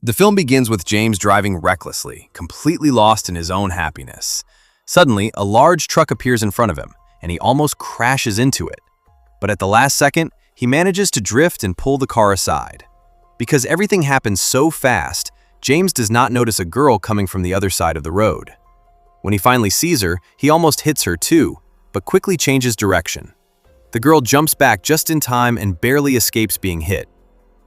The film begins with James driving recklessly, completely lost in his own happiness. Suddenly, a large truck appears in front of him, and he almost crashes into it. But at the last second, he manages to drift and pull the car aside. Because everything happens so fast, James does not notice a girl coming from the other side of the road. When he finally sees her, he almost hits her too, but quickly changes direction. The girl jumps back just in time and barely escapes being hit.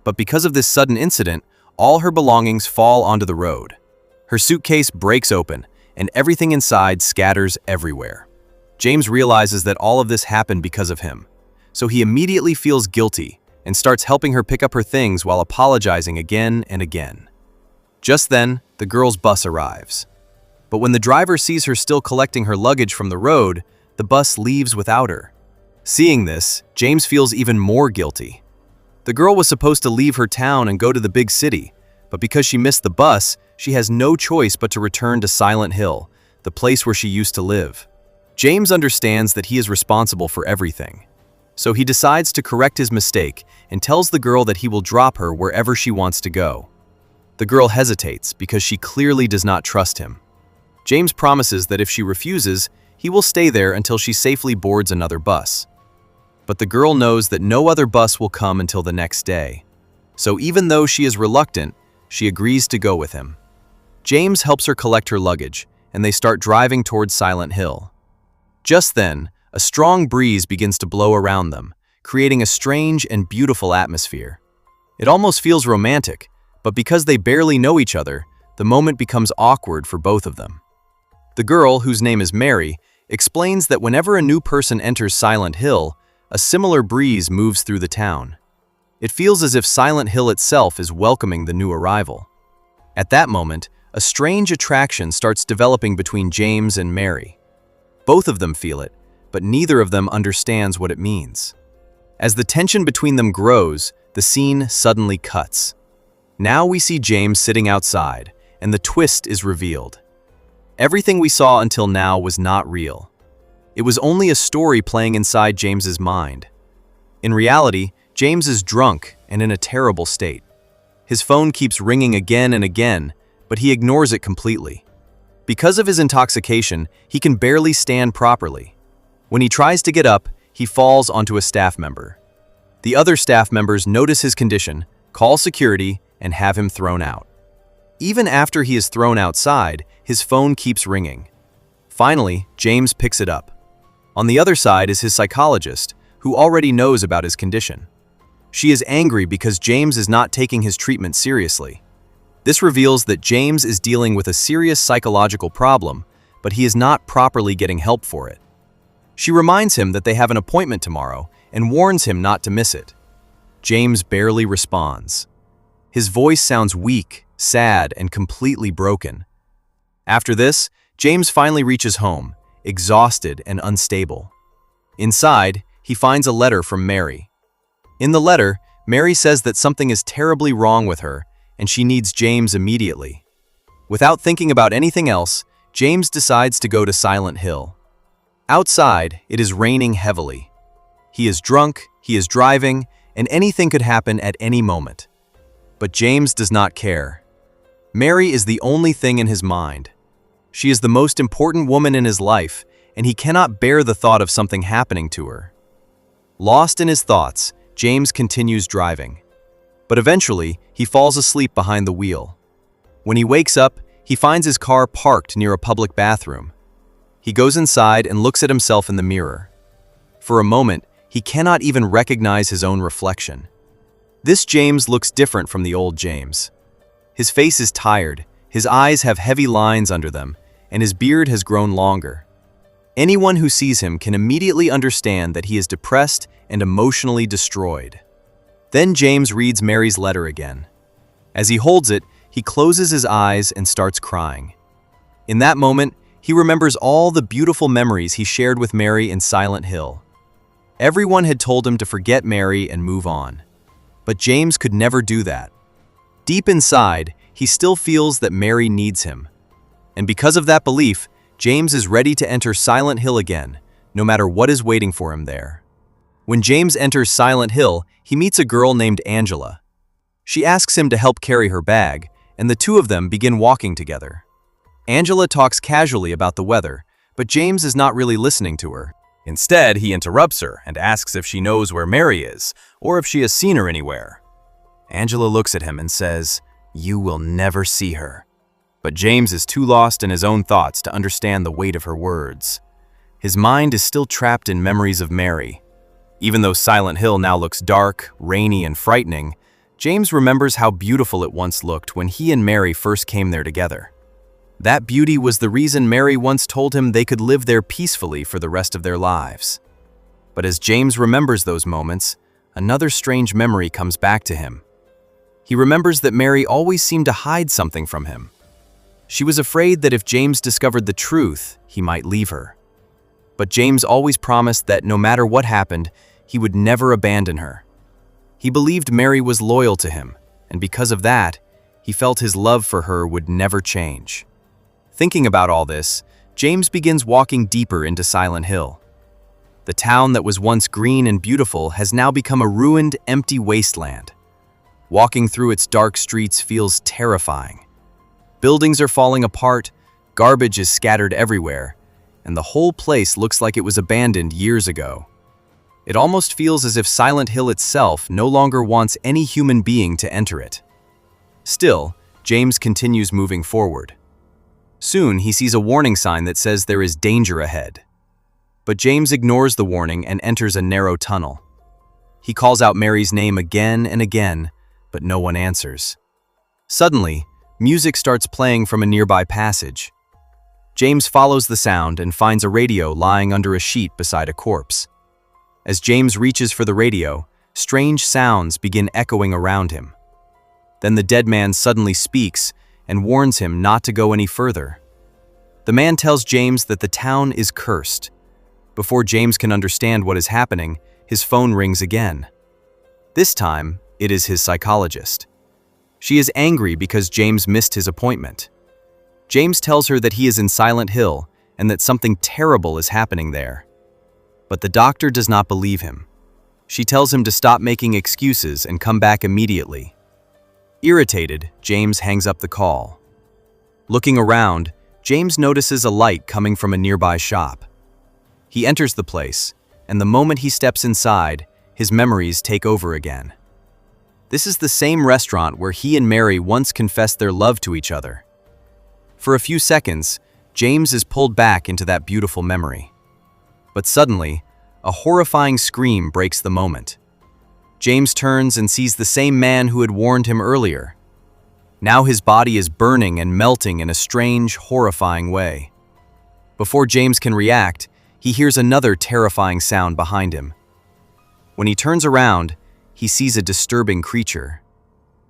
But because of this sudden incident, all her belongings fall onto the road. Her suitcase breaks open, and everything inside scatters everywhere. James realizes that all of this happened because of him, so he immediately feels guilty and starts helping her pick up her things while apologizing again and again. Just then, the girl's bus arrives. But when the driver sees her still collecting her luggage from the road, the bus leaves without her. Seeing this, James feels even more guilty. The girl was supposed to leave her town and go to the big city, but because she missed the bus, she has no choice but to return to Silent Hill, the place where she used to live. James understands that he is responsible for everything, so he decides to correct his mistake and tells the girl that he will drop her wherever she wants to go. The girl hesitates because she clearly does not trust him. James promises that if she refuses, he will stay there until she safely boards another bus. But the girl knows that no other bus will come until the next day. So even though she is reluctant, she agrees to go with him. James helps her collect her luggage, and they start driving towards Silent Hill. Just then, a strong breeze begins to blow around them, creating a strange and beautiful atmosphere. It almost feels romantic, but because they barely know each other, the moment becomes awkward for both of them. The girl, whose name is Mary, explains that whenever a new person enters Silent Hill, a similar breeze moves through the town. It feels as if Silent Hill itself is welcoming the new arrival. At that moment, a strange attraction starts developing between James and Mary. Both of them feel it, but neither of them understands what it means. As the tension between them grows, the scene suddenly cuts. Now we see James sitting outside, and the twist is revealed. Everything we saw until now was not real. It was only a story playing inside James's mind. In reality, James is drunk and in a terrible state. His phone keeps ringing again and again, but he ignores it completely. Because of his intoxication, he can barely stand properly. When he tries to get up, he falls onto a staff member. The other staff members notice his condition, call security, and have him thrown out. Even after he is thrown outside, his phone keeps ringing. Finally, James picks it up. On the other side is his psychologist, who already knows about his condition. She is angry because James is not taking his treatment seriously. This reveals that James is dealing with a serious psychological problem, but he is not properly getting help for it. She reminds him that they have an appointment tomorrow and warns him not to miss it. James barely responds. His voice sounds weak, sad, and completely broken. After this, James finally reaches home, exhausted and unstable. Inside, he finds a letter from Mary. In the letter, Mary says that something is terribly wrong with her and she needs James immediately. Without thinking about anything else, James decides to go to Silent Hill. Outside, it is raining heavily. He is drunk, he is driving, and anything could happen at any moment. But James does not care. Mary is the only thing in his mind. She is the most important woman in his life, and he cannot bear the thought of something happening to her. Lost in his thoughts, James continues driving. But eventually, he falls asleep behind the wheel. When he wakes up, he finds his car parked near a public bathroom. He goes inside and looks at himself in the mirror. For a moment, he cannot even recognize his own reflection. This James looks different from the old James. His face is tired, his eyes have heavy lines under them, and his beard has grown longer. Anyone who sees him can immediately understand that he is depressed and emotionally destroyed. Then James reads Mary's letter again. As he holds it, he closes his eyes and starts crying. In that moment, he remembers all the beautiful memories he shared with Mary in Silent Hill. Everyone had told him to forget Mary and move on. But James could never do that. Deep inside, he still feels that Mary needs him. And because of that belief, James is ready to enter Silent Hill again, no matter what is waiting for him there. When James enters Silent Hill, he meets a girl named Angela. She asks him to help carry her bag, and the two of them begin walking together. Angela talks casually about the weather, but James is not really listening to her. Instead, he interrupts her and asks if she knows where Mary is, or if she has seen her anywhere. Angela looks at him and says, "You will never see her." But James is too lost in his own thoughts to understand the weight of her words. His mind is still trapped in memories of Mary. Even though Silent Hill now looks dark, rainy, and frightening, James remembers how beautiful it once looked when he and Mary first came there together. That beauty was the reason Mary once told him they could live there peacefully for the rest of their lives. But as James remembers those moments, another strange memory comes back to him. He remembers that Mary always seemed to hide something from him. She was afraid that if James discovered the truth, he might leave her. But James always promised that no matter what happened, he would never abandon her. He believed Mary was loyal to him, and because of that, he felt his love for her would never change. Thinking about all this, James begins walking deeper into Silent Hill. The town that was once green and beautiful has now become a ruined, empty wasteland. Walking through its dark streets feels terrifying. Buildings are falling apart, garbage is scattered everywhere, and the whole place looks like it was abandoned years ago. It almost feels as if Silent Hill itself no longer wants any human being to enter it. Still, James continues moving forward. Soon, he sees a warning sign that says there is danger ahead. But James ignores the warning and enters a narrow tunnel. He calls out Mary's name again and again, but no one answers. Suddenly, music starts playing from a nearby passage. James follows the sound and finds a radio lying under a sheet beside a corpse. As James reaches for the radio, strange sounds begin echoing around him. Then the dead man suddenly speaks and warns him not to go any further. The man tells James that the town is cursed. Before James can understand what is happening, his phone rings again. This time, it is his psychologist. She is angry because James missed his appointment. James tells her that he is in Silent Hill and that something terrible is happening there. But the doctor does not believe him. She tells him to stop making excuses and come back immediately. Irritated, James hangs up the call. Looking around, James notices a light coming from a nearby shop. He enters the place, and the moment he steps inside, his memories take over again. This is the same restaurant where he and Mary once confessed their love to each other. For a few seconds, James is pulled back into that beautiful memory. But suddenly, a horrifying scream breaks the moment. James turns and sees the same man who had warned him earlier. Now his body is burning and melting in a strange, horrifying way. Before James can react, he hears another terrifying sound behind him. When he turns around, he sees a disturbing creature.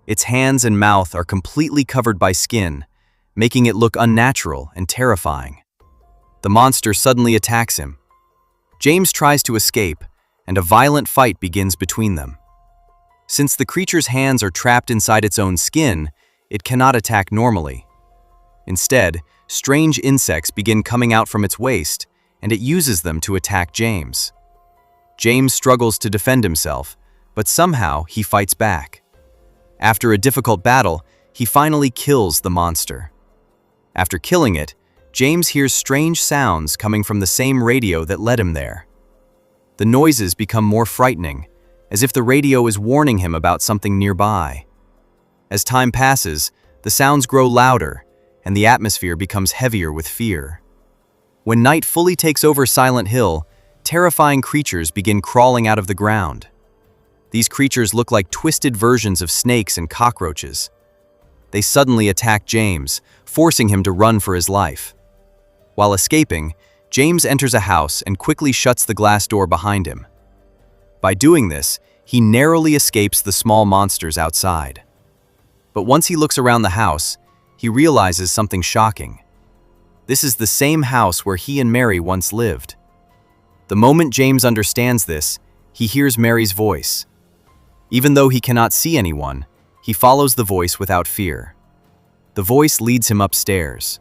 Its hands and mouth are completely covered by skin, making it look unnatural and terrifying. The monster suddenly attacks him. James tries to escape, and a violent fight begins between them. Since the creature's hands are trapped inside its own skin, it cannot attack normally. Instead, strange insects begin coming out from its waist, and it uses them to attack James. James struggles to defend himself, but somehow he fights back. After a difficult battle, he finally kills the monster. After killing it, James hears strange sounds coming from the same radio that led him there. The noises become more frightening, as if the radio is warning him about something nearby. As time passes, the sounds grow louder, and the atmosphere becomes heavier with fear. When night fully takes over Silent Hill, terrifying creatures begin crawling out of the ground. These creatures look like twisted versions of snakes and cockroaches. They suddenly attack James, forcing him to run for his life. While escaping, James enters a house and quickly shuts the glass door behind him. By doing this, he narrowly escapes the small monsters outside. But once he looks around the house, he realizes something shocking. This is the same house where he and Mary once lived. The moment James understands this, he hears Mary's voice. Even though he cannot see anyone, he follows the voice without fear. The voice leads him upstairs.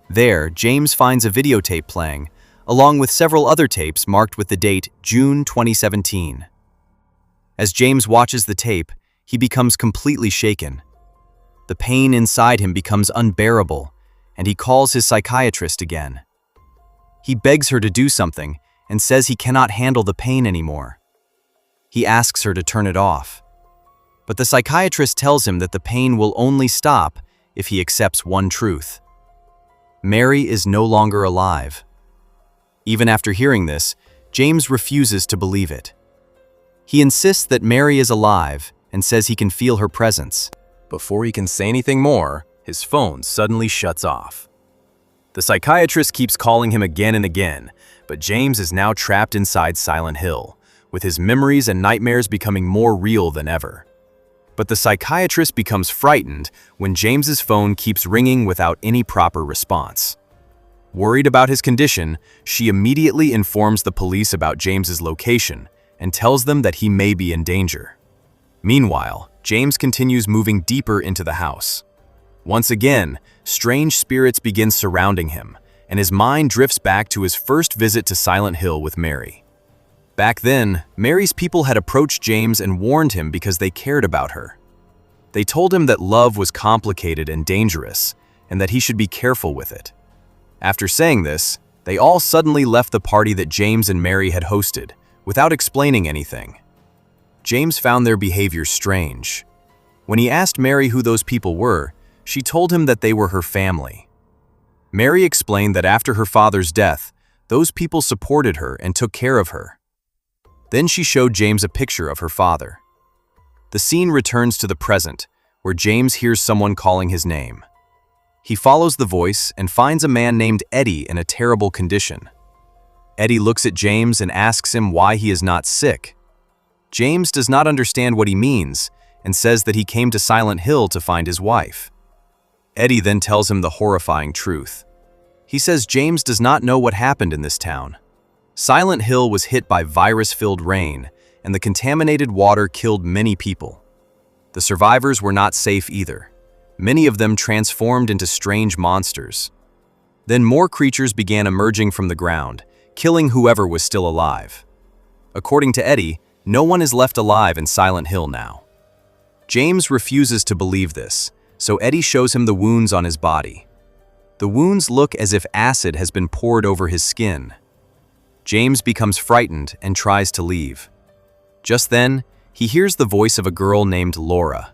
There, James finds a videotape playing, along with several other tapes marked with the date June 2017. As James watches the tape, he becomes completely shaken. The The pain inside him becomes unbearable, and he calls his psychiatrist again. He begs her to do something and says he cannot handle the pain anymore. He asks her to turn it off. But the psychiatrist tells him that the pain will only stop if he accepts one truth. Mary is no longer alive. Even after hearing this, James refuses to believe it. He insists that Mary is alive and says he can feel her presence. Before he can say anything more, his phone suddenly shuts off. The psychiatrist keeps calling him again and again, but James is now trapped inside Silent Hill, with his memories and nightmares becoming more real than ever. But the psychiatrist becomes frightened when James's phone keeps ringing without any proper response. Worried about his condition, she immediately informs the police about James's location and tells them that he may be in danger. Meanwhile, James continues moving deeper into the house. Once again, strange spirits begin surrounding him, and his mind drifts back to his first visit to Silent Hill with Mary. Back then, Mary's people had approached James and warned him because they cared about her. They told him that love was complicated and dangerous, and that he should be careful with it. After saying this, they all suddenly left the party that James and Mary had hosted, without explaining anything. James found their behavior strange. When he asked Mary who those people were, she told him that they were her family. Mary explained that after her father's death, those people supported her and took care of her. Then she showed James a picture of her father. The scene returns to the present, where James hears someone calling his name. He follows the voice and finds a man named Eddie in a terrible condition. Eddie looks at James and asks him why he is not sick. James does not understand what he means and says that he came to Silent Hill to find his wife. Eddie then tells him the horrifying truth. He says James does not know what happened in this town. Silent Hill was hit by virus-filled rain, and the contaminated water killed many people. The survivors were not safe either. Many of them transformed into strange monsters. Then more creatures began emerging from the ground, killing whoever was still alive. According to Eddie, no one is left alive in Silent Hill now. James refuses to believe this, so Eddie shows him the wounds on his body. The wounds look as if acid has been poured over his skin. James becomes frightened and tries to leave. Just then, he hears the voice of a girl named Laura.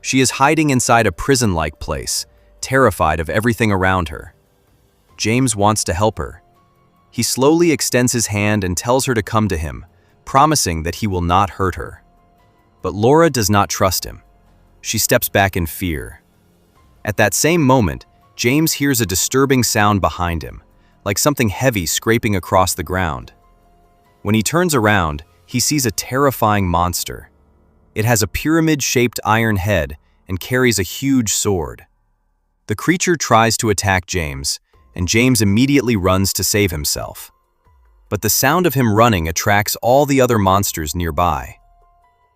She is hiding inside a prison-like place, terrified of everything around her. James wants to help her. He slowly extends his hand and tells her to come to him, promising that he will not hurt her. But Laura does not trust him. She steps back in fear. At that same moment, James hears a disturbing sound behind him, like something heavy scraping across the ground. When he turns around, he sees a terrifying monster. It has a pyramid-shaped iron head and carries a huge sword. The creature tries to attack James, and James immediately runs to save himself. But the sound of him running attracts all the other monsters nearby.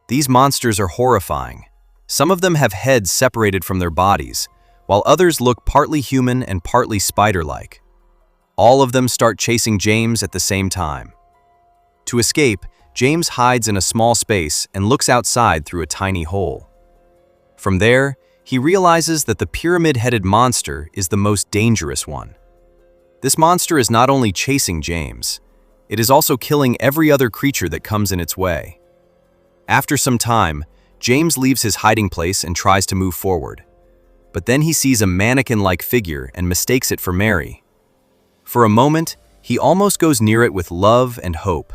These monsters are horrifying. Some of them have heads separated from their bodies, while others look partly human and partly spider-like. All of them start chasing James at the same time. To escape, James hides in a small space and looks outside through a tiny hole. From there, he realizes that the pyramid-headed monster is the most dangerous one. This monster is not only chasing James, it is also killing every other creature that comes in its way. After some time, James leaves his hiding place and tries to move forward. But then he sees a mannequin-like figure and mistakes it for Mary. For a moment, he almost goes near it with love and hope.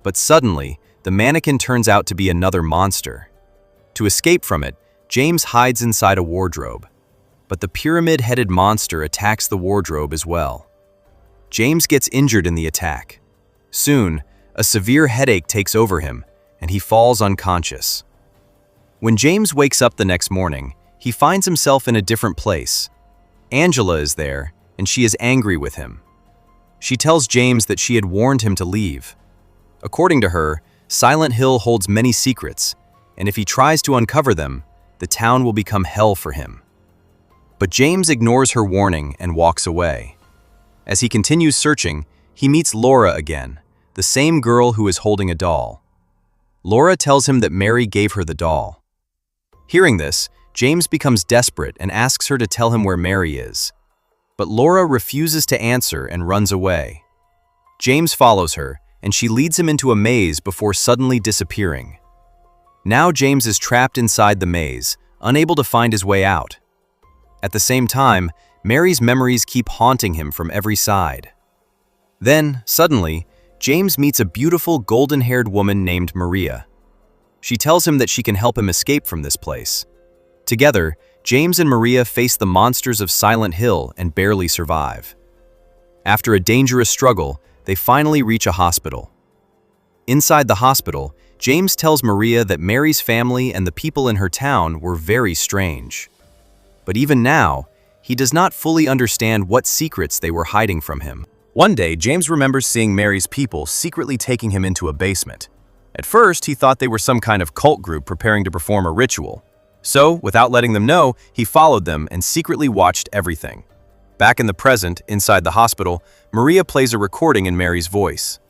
But suddenly, the mannequin turns out to be another monster. To escape from it, James hides inside a wardrobe. But the pyramid-headed monster attacks the wardrobe as well. James gets injured in the attack. Soon, a severe headache takes over him, and he falls unconscious. When James wakes up the next morning, he finds himself in a different place. Angela is there, and she is angry with him. She tells James that she had warned him to leave. According to her, Silent Hill holds many secrets, and if he tries to uncover them, the town will become hell for him. But James ignores her warning and walks away. As he continues searching, he meets Laura again, the same girl who is holding a doll. Laura tells him that Mary gave her the doll. Hearing this, James becomes desperate and asks her to tell him where Mary is. But Laura refuses to answer and runs away. James follows her, and she leads him into a maze before suddenly disappearing. Now James is trapped inside the maze, unable to find his way out. At the same time, Mary's memories keep haunting him from every side. Then, suddenly, James meets a beautiful golden-haired woman named Maria. She tells him that she can help him escape from this place. Together, James and Maria face the monsters of Silent Hill and barely survive. After a dangerous struggle, they finally reach a hospital. Inside the hospital, James tells Maria that Mary's family and the people in her town were very strange. But even now, he does not fully understand what secrets they were hiding from him. One day, James remembers seeing Mary's people secretly taking him into a basement. At first, he thought they were some kind of cult group preparing to perform a ritual. So, without letting them know, he followed them and secretly watched everything. Back in the present, inside the hospital, Maria plays a recording in Mary's voice.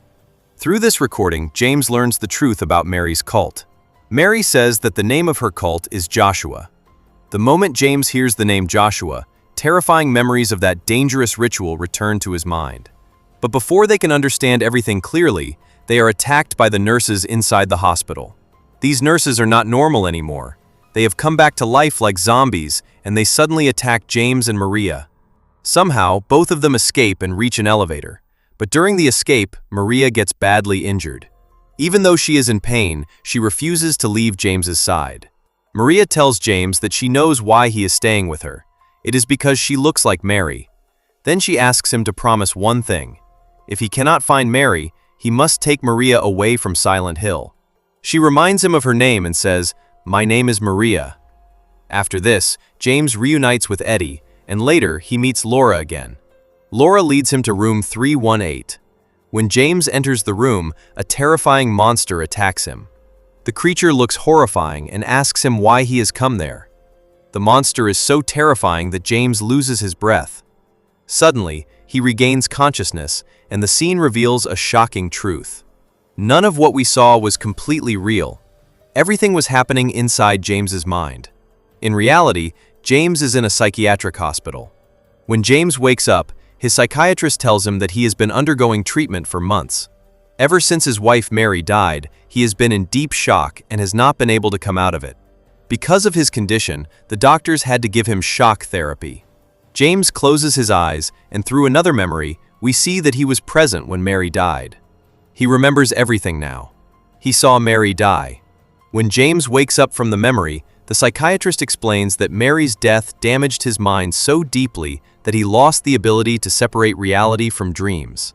Through this recording, James learns the truth about Mary's cult. Mary says that the name of her cult is Joshua. The moment James hears the name Joshua, terrifying memories of that dangerous ritual return to his mind. But before they can understand everything clearly, they are attacked by the nurses inside the hospital. These nurses are not normal anymore. They have come back to life like zombies, and they suddenly attack James and Maria. Somehow, both of them escape and reach an elevator. But during the escape, Maria gets badly injured. Even though she is in pain, she refuses to leave James's side. Maria tells James that she knows why he is staying with her. It is because she looks like Mary. Then she asks him to promise one thing. If he cannot find Mary, he must take Maria away from Silent Hill. She reminds him of her name and says, "My name is Maria." After this, James reunites with Eddie, and later he meets Laura again. Laura leads him to room 318. When James enters the room, a terrifying monster attacks him. The creature looks horrifying and asks him why he has come there. The monster is so terrifying that James loses his breath. Suddenly, he regains consciousness, and the scene reveals a shocking truth. None of what we saw was completely real. Everything was happening inside James's mind. In reality, James is in a psychiatric hospital. When James wakes up, his psychiatrist tells him that he has been undergoing treatment for months. Ever since his wife Mary died, he has been in deep shock and has not been able to come out of it. Because of his condition, the doctors had to give him shock therapy. James closes his eyes, and through another memory, we see that he was present when Mary died. He remembers everything now. He saw Mary die. When James wakes up from the memory, the psychiatrist explains that Mary's death damaged his mind so deeply that he lost the ability to separate reality from dreams.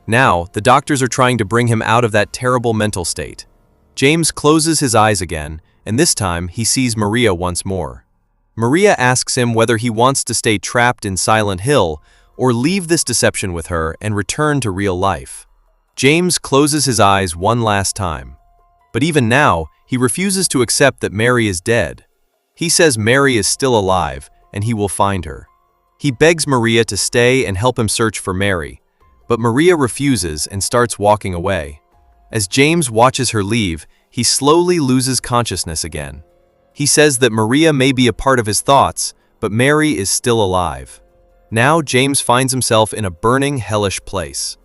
Now, the doctors are trying to bring him out of that terrible mental state. James closes his eyes again, and this time he sees Maria once more. Maria asks him whether he wants to stay trapped in Silent Hill or leave this deception with her and return to real life. James closes his eyes one last time. But even now, he refuses to accept that Mary is dead. He says Mary is still alive, and he will find her. He begs Maria to stay and help him search for Mary, but Maria refuses and starts walking away. As James watches her leave, he slowly loses consciousness again. He says that Maria may be a part of his thoughts, but Mary is still alive. Now James finds himself in a burning, hellish place.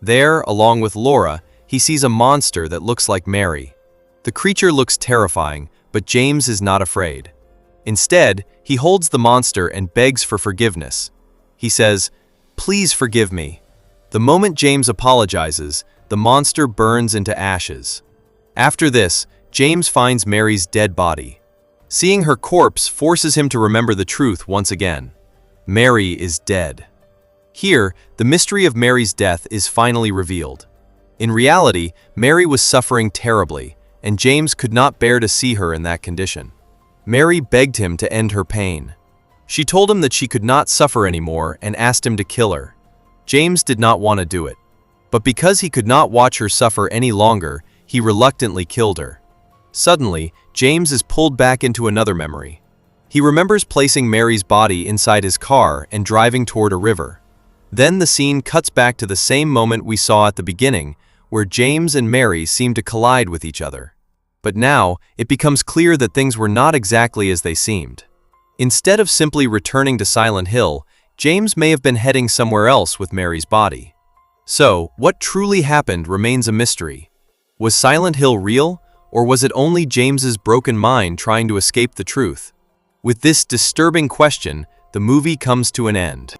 There, along with Laura, he sees a monster that looks like Mary. The creature looks terrifying, but James is not afraid. Instead, he holds the monster and begs for forgiveness. He says, "Please forgive me." The moment James apologizes, the monster burns into ashes. After this, James finds Mary's dead body. Seeing her corpse forces him to remember the truth once again. Mary is dead. Here, the mystery of Mary's death is finally revealed. In reality, Mary was suffering terribly, and James could not bear to see her in that condition. Mary begged him to end her pain. She told him that she could not suffer anymore and asked him to kill her. James did not want to do it. But because he could not watch her suffer any longer, he reluctantly killed her. Suddenly, James is pulled back into another memory. He remembers placing Mary's body inside his car and driving toward a river. Then the scene cuts back to the same moment we saw at the beginning, where James and Mary seem to collide with each other. But now, it becomes clear that things were not exactly as they seemed. Instead of simply returning to Silent Hill, James may have been heading somewhere else with Mary's body. So, what truly happened remains a mystery. Was Silent Hill real, or was it only James's broken mind trying to escape the truth? With this disturbing question, the movie comes to an end.